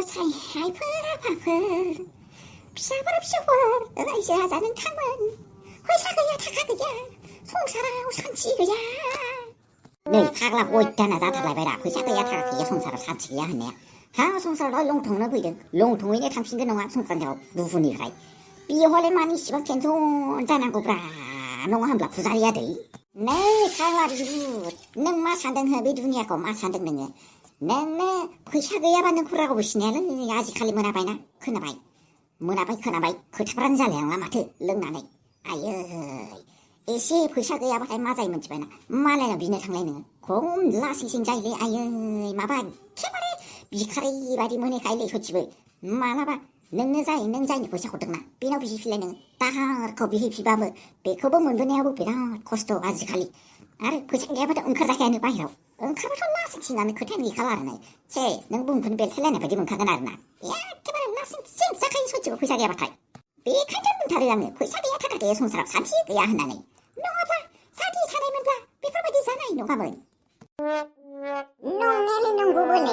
사이फ을 아파플 피사버려 피사버 라이제 하자는 탕은 회사그야 다가그야 송사라우 산치그야 네 파글라고 있다나 나타라베라 회사그야 다가그야 송사라우 산치그야 하네 하 송사라우 롱통을 보이든 롱통이네 당신들 농아 송사라우 누구니 그래 비홀레만이 시방 캔손 자나고브라 농함블라 부자리야 돼 네 칼라르 능마 산등 허비 두니야고 마 산등 능어 네네 회사그야 받는 쿠라고 보시네는 아직 칼리 문화바이나 크나바이 문화바이 크나바이 그타브란 잘래양라 마트 릉나네 아유 이시 회사그야 받을 마자이 문집에나 말레나 비네 상래는 곰 라싱싱자이리 아유 마바 케바레 비카리 바리 문에 가일레 효집을 마나바 능자이 회사 고등나 비노 비실레는 따하 거비 비바무 베코보 문분해하고 비라 코스토 아직 칼리 아르 회사그야 받을 응카자게 하는 바이로 응카바로 라싱싱하는 그템이 갈라르네 제 능분 분별 텔레네 바디문 가가나르나 야 케바레 라싱싱 사카이 소치고 회사그야 받을 비칸전분 다르라는 회사그야 타가게 송사람 산치그야 하나네 농아봐 사디 사람은 봐 비파바디 사나이 농아문 농내리 농구보네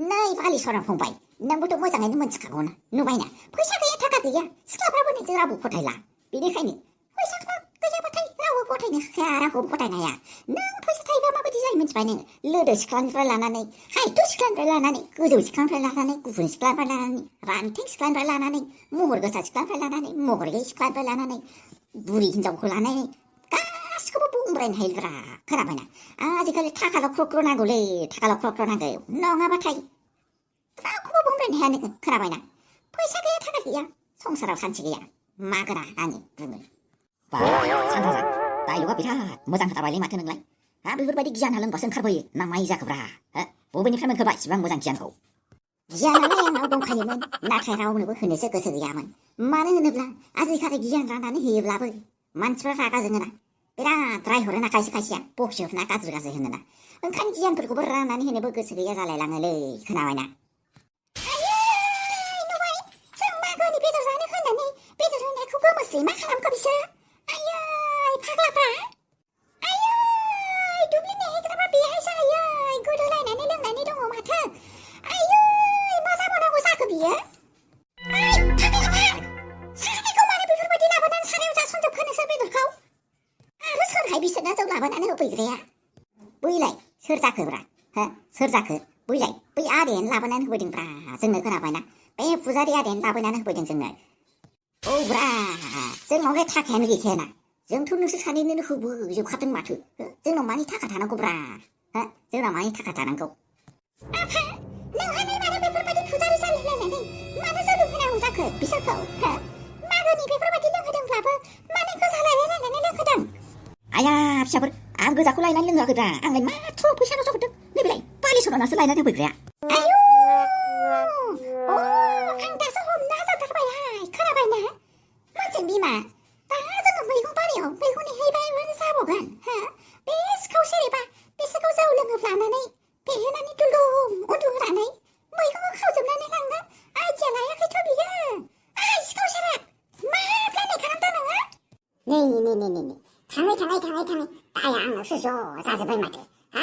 너희 빨리 소랑 홍바이 너부터 모장에 눈먼 척하고나 누바이나 회사그야 타가그야 스카브라보니 드라부 포타일라 비니카이니 회사그야 바타이 라고 포타이니 하라고 포타이나야 너 회사타이 바마바디 자이면 집안에 르르 시클란프를 라나네 하이 또 시클란프를 라나네 그저 시클란프를 라나네 구분 시클란프를 라나네 란탱 시클란프를 라나네 모르가사 시클란프를 라나네 모르게 시클란프를 라나네 물이 hin정 콜라네 까시고보 뽕브렌 헬드라 그라바나 아직까지 타갈로 크로크로나고래 타갈로 크로크로나고요 농아바타이 크로크보 뽕브렌 해야네 그라바나 회사그야 타가그야 송사라우 산치그야 마그라 아니 붕을 봐 산사사 나 요가 비라 모장 하다발리 맡는 거야 아 비브르바디 기안하는 것은 카보이 나마이자 그브라 오븐이 팔면 그봐 지방 모장 기안고 기안하네 나오봉카이는 나타라오는거 흔해서 그서그야만 많은 흔해블라 아직까지 기안라나는 헤블라브 만츠라 가가즈느나 비라 드라이호르나 가시가시야 복시호르나 가즈가즈 했느나 응칸 기안 그리고 버라나니 헤네버 그서그야 잘래랑을래 그나와나 아유 노바이 성마거니 베드라네 흔하네 베드라네 그거 뭐쓰이 마카람 거비셔 아유 파글라브라 아유 두블리네 그라바 비하이사 아유 구르라이나네 릉나네 동호 마트 아유 마사모나고 사급이야 아이 파글라브라 사람이 그만해 비브르바디 나보단 사례우자 손접하는서 베들카우 아르 설하이 비슷나 저 나보다는 흡이그래야 뿌이라이 설자크브라 설자크 뿌이라이 뿌이 아덴 나보난 흡이등브라 정말 그나봐나 빼 부자리 아덴 나보난 흡이등 정말 오브라 정말 탁 해누기 개나 정통능스 산에 있는 흡을 좀 같은 마트 정말 많이 타가 다는 거브라 정말 많이 타가 다는 거 아파 능 하늘 많은 베풀바디 부자리 살래라네 많은 서로 그나 우자크 비설코 마거니 베풀바디 능 하등 블라브 많은 그 살래라네 능 하등 아야 피샤벌 그 자꾸 라이나 능 하그다 앙레 마초 부샤로 저거든 네비라이 빨리 소로 나서 라이나 되고 그래 아유 오 앙다서 홈나서 들어봐야 그나봐나 맞지 미마 나जों मैगं बारियाव मैगंनि हैबाय साबगोन बे सिखाव सेरेबा बे सिखाव जौ लोङोब्लानानै बेहोनानै दुलुम उन्दुहोनानै मैगंखौ खावजोबनानै लाङो आइडिया लायाखैथ' बियो आइ सिखाव सेरेब मा प्लेनिं खालामदों नोङो नै थाङै दाया आंनावसो ज' जाजोब्बाय माथो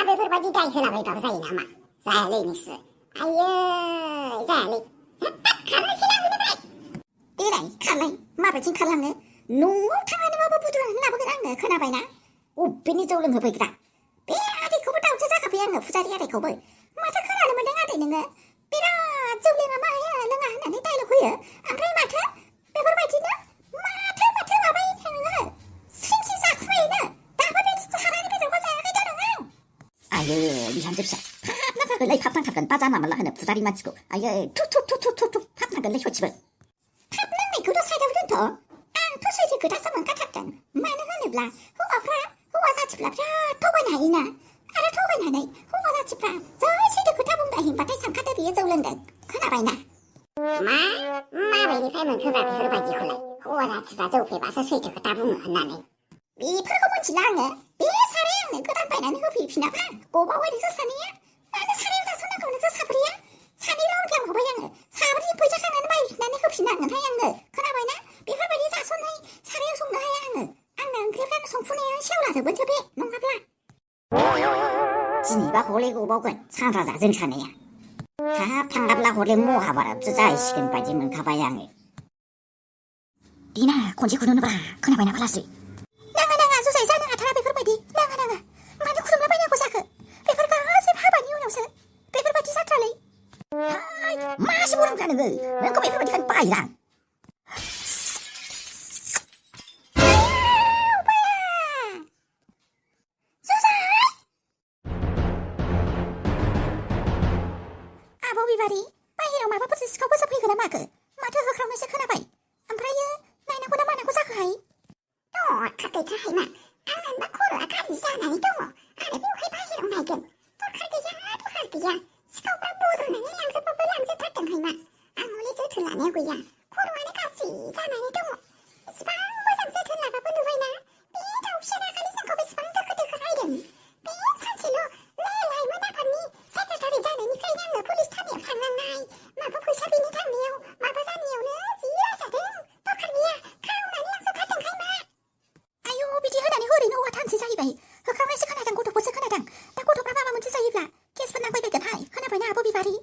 बेफोरबायदि दाय होलाबायबाबो जायो नामा जायालै नोंसोर आयै जायालै खारनोसैलां बेनिफ्राय देलाय खारलाय माबायदि खारलाङो न'आव थांनानैबाबो बुद्रुनानै लाबोगोन आङो खोनाबायना अबेनि जौ लोंहोफैग्रा बे आदैखौबो दाउसो जाखाबाय आङो फुजारि आदैखौबो माथो खोनानो मोन्दों आदै नोङो बिराद जौ लोङा लोङा होननानै डायलग होयो ओमफ्राय माथो बेफोरबायदिनो माथो माबायो नोङो सिं जाखुमायोनो दाबो बे हारानि बेदरखौ जायाखैथ' नोङो आयै बिहामजो फिसा थाब नांथारगोन बाजा मामला होनो फुजारि मानसिखौ आयै थु थाब नांगोनलै सथिबो थाब नांनायखौथ' साइडआव दोनथ' आंथ' सैथो खोथासो मोनखाथारदों मानो होनोब्ला हौवा जाथिफ्रा बिराद थगायनो हायोना आरो थगायनानै हौवा जाथिफ्रा जै सैथो खोथा बुंबाय होनबाथाय सानखादो बियो जौ लोंदों खोनाबायना माबेनिफ्राय मोनखोब्रा बेफोरबायदिखौलाय हौवा जाथिफ्रा जौ फेबासो सैथो खोथा बुङो होननानै बेफोरखौ मिथिला आङो बे साराय आंनो गोदान बायनानै होफैफिनाफा गबावबाय नोंसोर सानैया मानो सारायाव जासननांगौ नोंसोर साब्रैया सानैल' होनफ्लांबावबाय आङो साब्रैनि फैसा खांनानै बायफिननानै होफिननांगोनहाय आंनो खोनाबायना बेफोरबायदि जासननाय सारायाव संनो हाया आंनो ओंख्रिफ्रानो संफुनायानो सेवलाजोबगोनसो बे नङाब्ला दिनैबा हले गबावगोन सानराजा जों सानैया 다 반갑라고 그래 모아봐라 주자 시간 빠지면 가봐야 해 니나 곤지 구르는 봐라 그나봐야 발랐어 나가 수사에 사는 아타라 베그르바디 나가 많이 구름나 바냐고 사그 베그르가 아세 하바니 오나서 베그르바디 사탈레 마시 모름 가는 거 왠가 베그르바디 간 빠이랑 Bari, baहेराव माबाफोर सिखाव गोसा फैगोन ना माखो? माथो होख्रावनायसो खोनाबाय। ओमफ्रायो नायनांगौ ना मानांगौ जाखोहाय? खाखैखाहाय मा? आंना खर'आ गाज्रि जानानै दङ। आरो बेवहाय बाहेराव नायगोन। दरखार गैया। सिखावफ्रा बुद्रुनानै लांजोबथारदोंहाय मा? आं हले जोथोन लानायाव गैया। खर'आनो गाज्रि जानानै दङ। इसिबां मोजां जोथोन लाबाबो नुबायना? बे दाउ फिसा दाखालि जोंखौ बेसेबां दोखो रायदों। बे सानसेल' लाइमोन आफादनि सेक्रेटारि जानायनिफ्रायनो आंनो पुलिस थानायाव थांनांनाय माबा फैसा बिनो थांनायाव माबा जानायावनो जि राजादों दरखार गैया खावनानै लांजोबथारदोंहाय मा आयौ बिदि होनानै ओरैनो औवा थानसै जाहैबाय होख्रावनायसो खोनादों गथ'फोरसो खोनादों दा गथ'फ्रा माबा मोनसे जायोब्ला केसफोर नांफैबायगोनहाय खोनाबायना आब' बिबारि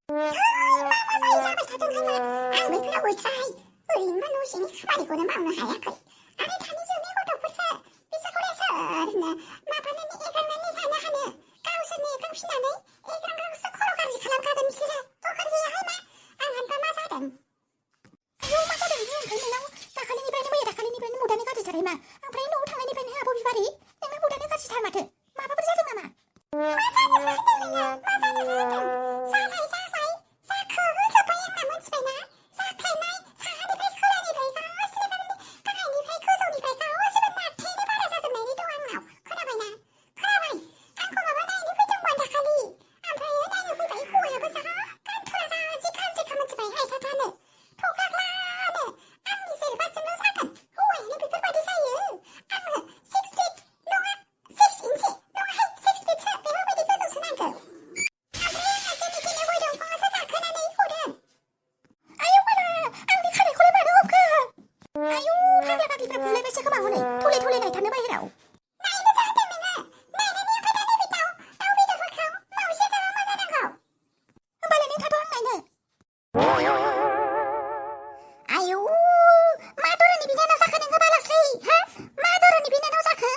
मा जायो जाबाय थादोंहाय मा आं बेफोराव गैथ्राहाय ओरैनोबा न' सिंनि खामानिखौनो मावनो हायाखै आरो दानि जुगनि गथ'फोरसो बिसोरखौलाय सोरनो माबानानै एगारनानै जानो हानो गावसोरनो एगारफिननानै एगारग्राखौसो खर' गाज्रि खालामखागोन बिसोरो दरखार गैयाहाय मा आंहानोबा मा जादों आयौ मा जादों ओमफ्राय नोंनाव दाखालिनिफ्रायनो मुदानो गाज्रिथारहाय मा ओमफ्राय न'आव थांनायनिफ्रायनो आब' बिबारि नोंना मुदानो गाज्रिथार माथो माबाफोर जादों नामा मा जानो जादों नोङो मा जानो जादों जानाय जाखो होजोब्बाय आंना मोनथिबायना जाख्लायनाय साहानिफ्राय खोलानिफ्राय गासिबो गाहायनिफ्राय गोजौनिफ्राय गासिबो नारथेनो बारा जाजोबनायनि दं आंनाव खोनाबायना खोनाबाय आंखौ माबा नायनो फैदोंमोन दाखालि ओमफ्राय नायनो फैबाय हौवायाबो जा गानथुला गाज्रिखा मोनथिबाय हायथाथानो थख्लाग्लानो आंनि जेरबाजोंल' जागोन हौवायानो बेफोरबायदि जायो आंनो 6 फिट नङा 6 इन्सि नङाहाय 6 फिटसो बेफोरबायदि गोजौसो नांगौ ओमफ्राय आंहा जेने गय दंफाङावसो गाखोनानै हदों आयौ बाला आंनि खानायखौलाय मानो हमखो आयौ फाग्ला फाग्लिफ्रा बुलायबायसो खोमा हनै थले नायथारनो बाहेराव नायनो जादों नोङो नायनानै ओमफ्राय दा नैबे दाउ बेदरफोरखौ मावैसो जाबा मा जानांगौ होमबालाय नों थाथ' आं नायनो आयौ मा दरनि बिनानाव जाखो नोङो बालास्रि हा मा दरनि बिनानाव जाखो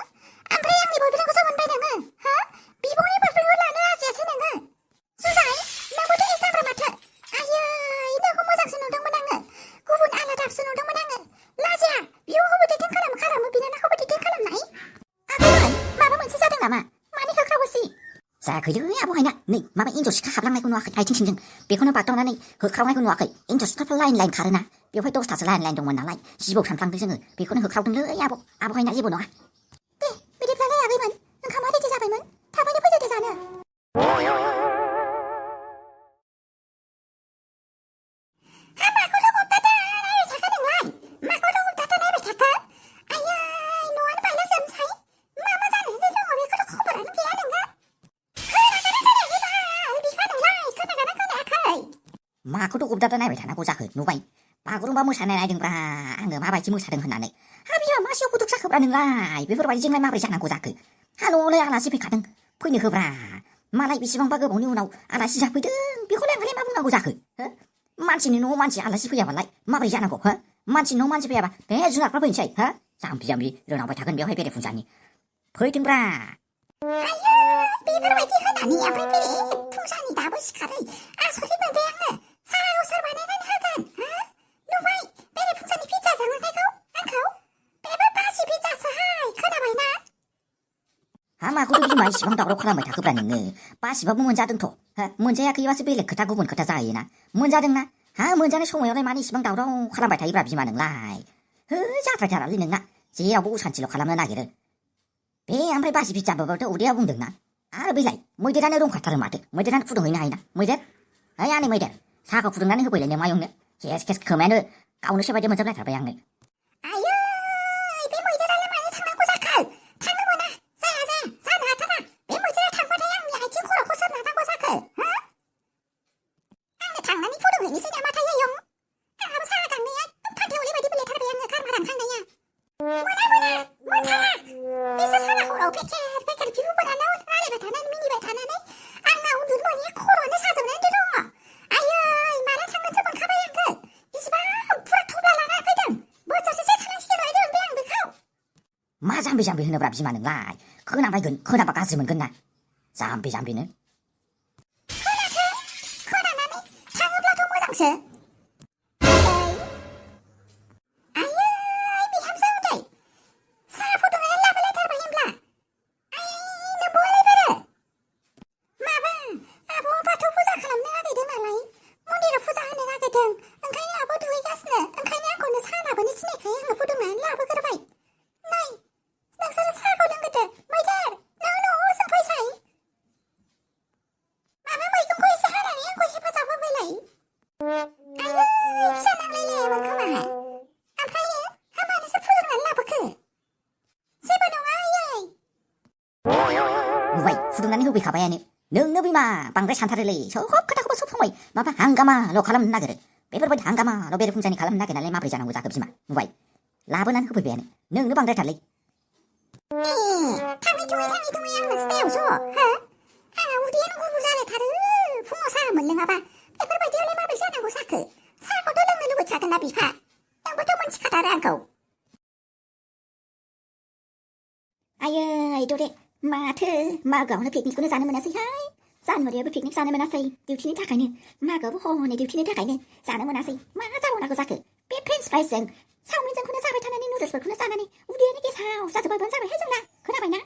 ओमफ्राय आंनि बयफ्रेन्डखौसो मोनबाय नोङो हा बिब'नि बयफ्रेन्डखौ लानो लाजियासै नोङो जुजाइ नोंबोथ' एकाब्रा माथो आयै नोंखौ मोजांसो नुदोंमोन आङो गुबुन आलादासो नुदोंमोन आङो लाजिया बिब'खौबो दैदेन खालामो बिनानावखौबो दैदेन खालामनाय आगैमोन माबा मोनसे जादों नामा मानो होख्रावोसि जायाखैलै आब'हायना नै माबा एन्जर सिखा हाबलांनायखौ नुवाखै आथिं सिंजों बेखौनो बागदावनानै होख्रावनायखौ नुवाखै एन्जर सिखाफ्रा लाइन खारोना बेवहाय 10थासो लाइन दंमोन नालाय जिबौ सानफ्लांदों जोङो बेखौनो होख्रावदोंलै आब'हायना जेबो नङा दे बिदिब्लालाय आगैमोन ओंखामा रेडि जाबायमोन थाबैनो फैदो दे जानो माखौथ' हमथादो नायबाय थाखो नोंलाय माखौथ' हमथादो नायबाय थाखो आयै न'आनो बायलाजोबनोसै मा जानानै दङ बेखौथ' खबरानो गैया नोङो माखौथ' गबदादा नायबाय थानांगौ जाखो नुबाय बागुरुम्बा मोसानाय नायदोंब्रा आङो माबायदि मोसादों होननानै हा बिमा मासेयाव गुदुं जाखोब्रा नोंलाय बेफोरबायदिजोंलाय माबोरै जानांगौ जाखो हा न'आवलाय आलासि फैखादों फैनो होब्रा मालाय बेसेबांबा गोबावनि उनाव आलासि जाफैदों बेखौलाय आंलाय मा बुंनांगौ जाखो हो मानसिनि न'आव मानसि आलासि फैयाबालाय माबोरै जानांगौ हो मानसिनि न'आव मानसि फैयाबा बे जुनारफ्रा फैनोसै हो जाम्बि रोनावबाय थागोन बेवहाय बेरेफुंजानि फैदोंब्रा आयै बेफोरबायदि होनानै ओमफ्राय बेरेफुंजानि दाबो सिखारै आसरित मोनबाय आङो साहायाव सोर बानायनानै होगोन हो नुबाय बेरेफुंजानि पिज्जा जालांनायखौ आंखौ बेबो बासि पिज्जासोहाय खोनाबायना हा माखौथ' बिमा इसिबां दावराव खालामबाय थाखोब्रा नोङो बासिबाबो मोनजादोंथ' हो मोनजायाखैबासो बेलेग खोथा गुबुन खोथा जायोना मोनजादोंना हा मोनजानाय समायावलाय मानो इसिबां दावराव खालामबाय थायोब्रा बिमा नोंलाय हो जाथ्राथारालै नोंना जेरावबो असान्थिल' खालामनो नागिरो बे ओमफ्राय बासि पिज्जाबाबोथ' उदैया बुंदोंना आरो बेलाय मैदेरानो दंखाथारो माथो मैदेरानो फुदुंहैनो हायोना मैदेर है आनै मैदेर साहाखौ फुदुंनानै होफैलायनो मायंनो केस खोमायानो गावनोसो बायदि मोनजोबलायथारबाय आंनो आयै बे मैदेरालाय मानो थांनांगौ जाखो थांनो मोना जाया जानो हाथारा बे मैदेरा थांबाथाय आंनि आथिं खर'खौ सोर लानांगौ जाखो हो आंनो थांनानै फुदुंहैनोसै नामाथाय आयं आंहाबो साहा गांनाया फाथैहरलि बायदि बिलायथारबाय आङो गारमा रानखांनाया मोनथारा बिसोर साहा खर'आव पेकेट बिब'फोरानो रायलायबाय थानानै मिनिबाय थानानै आंना उन्दुनो मोनैया खर'आनो साजोबनानै दङ जाम्बि होनोब्रा बिमा नोंलाय खोनाबायगोन खोनाबा गाज्रि मोनगोन ना जाम्बिनो खोनानानै थाङोब्लाथ' मोजांसो आयै बिहामजो उदै साहा फुदुंनानै लाबोलायथारबाय होनब्ला नोंबोलाय बोरो माबा आब'आ बाथौ फुजा खालामनो नागिरदों नालाय मन्दिराव फुजा होनो नागिरदों ओंखायनो आब' दुगैगासिनो ओंखायनो आंखौनो साहा लाबोनो थिननायखाय आङो फुदुंनानै लाबोग्रोबाय नै नोंसोरो साहाखौ लोंग्रोदो मैदेर नों न'आव ओजों फैसाय माबा मैगंखौ एसे हानानै आंखौ हेफाजाब होफैलाय आयै फिसा नांलायलायामोन खोमा ओमफ्रायो हाबा नोंसोर फुदुंनानै लाबोखो जेबो नङा आयै नुबाय फुदुंनानै होफैखाबायानो नोंनो बिमा बांद्राय सानथारोलै सब खोथाखौबो सब समाय माबा हांगामाल' खालामनो नागिरो बेफोरबायदि हांगामाल' बेरेफुंजानि खालामनो नागिरनानै माबोरै जानांगौ जाखो बिमा नुबाय लाबोनानै होफैबायानो नोंनो बांद्रायथारलै थाङै थुङै आंनो सिथायाव ज' हो आंहा उदैयानो गुबुर जालायथारो फुङाव साहा मोनलोङाबा बेफोरबायदियावलाय माबोरै जानांगौ जाखो साहाखौथ' लोंनो लुबैखागोन ना बिफा नोंबोथ' मोनथिखाथारो आंखौ आयै दरे माथो मागोआवनो पिकनिकखौनो जानो मोनासैहाय जानुवारियावबो पिकनिक जानो मोनासै डिउटिनि थाखायनो मागोआवबो हनै डिउटिनि थाखायनो जानो मोनासै मा जाबावनांगौ जाखो बे फ्रेन्स फ्राइजजों चावमिनजोंखौनो जाबाय थानानै नुडल्सफोरखौनो जानानै उदैयानो गेसाव जाजोबबायबानो जाबायहाय जोंना खोनाबायना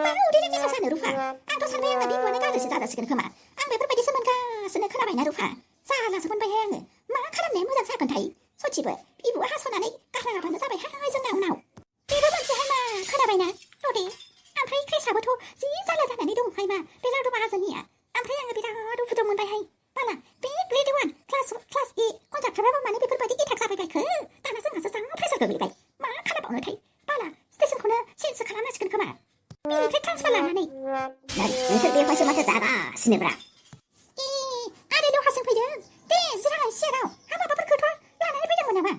मा उदैयानो गेसाव जानो रुफा आंथ' सानबाय आंना बिबुआनो गाज्रिसो जाजासिगोन खोमा आं बेफोरबायदिसो मोनगासिनो खोनाबायना रुफा जालासो मोनबायहाय आङो मा खालामनाया मोजां जागोनथाय सथिबो बिबुआ हास'नानै गारनाङाबानो जाबायहाय जोंना उनाव बेबो मोनसेहाय मा खोनाबायना दरे ओमफ्राय क्रिसाबोथ' जि जारला जानानै दंहाय मा बे लावदु माहाजोननिया ओमफ्राय आङो बिराद दुखु मोनबायहाय बाला बे ग्रेड 1 क्लास ए कन्ट्राक्टराबो मानो बेफोरबायदि एटाक जाबायबायखो दाना जोंहासो जा प्रेसार गोग्लैबाय मा खालामबावनोथाय बाला स्टेसनखौनो चेन्जसो खालामनांसिगोन खोमा बेनिफ्राय ट्रान्सफार लानानै नोंसोर बेवहायसो माथो जागासिनोब्रा आदै लहाजों फैदों दे जिराय सियाराव माबाफोर खोथा लानानै फैदोंमोन नामा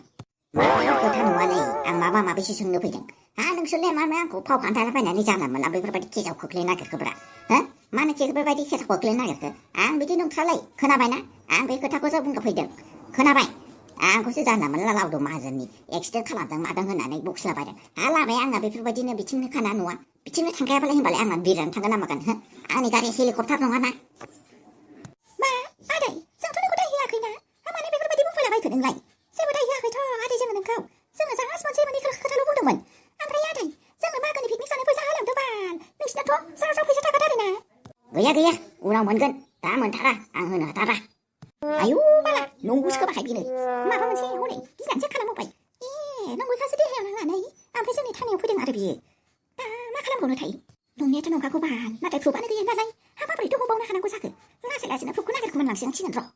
माबाफोर खोथा नङालै आं माबा माबिसो सोंनो फैदों नोंसोरलाय मानो आंखौ फाव फान्थाना फैनानै जानला मोनला बेफोरबायदि केसाव खोख्लैनो नागिरखोब्रा हो मानो बेफोरबायदि केसाव खोख्लैनो नागिरखो आं बिदि नंथ्रालै खोनाबायना आं बे खोथाखौसो बुंनो फैदों खोनाबाय आंखौसो जानला मोनला लावदुम माहाजोननि एक्सिडेन्ट खालामदों मादों होननानै बखिलाबायदों लामाया आंना बेफोरबायदिनो बिथिंनो खाना न'आ बिथिंनो थांखायाबालाय होनबालाय आंना बिरनानै थांगोन ना मागोन हो आंनि गारि हेलिकप्टार नङाना मा आदै जोंथ' नोंखौ दाय होआखैना मानो बेफोरबायदि बुंफैलाबायखो नोंलाय जेबो दाय होआखैथ' आदै जोङो नोंखौ जोङो जाहाज मोनसे मोननै खोथाल' बुंदोंमोन ओमफ्राय आदै जोंनो मागोनि पिकनिक जानो फैसा होलांदो बाल नोंसिनाथ' जा फैसा थाखाथारोना गैया उनाव मोनगोन दा मोनथारा आं होनो हाथारा आयु बाला नंगौसो खोमाहाय बेनो माबा मोनसे हनै गिनानैसो खालामबावबाय नंगौखासो देहायाव नांनानै ओमफ्राय जोंनि थानायाव फैदों आरो बियो दा मा खालामबावनोथाय नंनायाथ' नंखागौ बाल नाथाय प्रुफानो गैया नालाय माबोरैथ' हमबावनो हानांगौ जाखो लासै लासैनो प्रुफखौ नागिरखोमानांसिगोन र'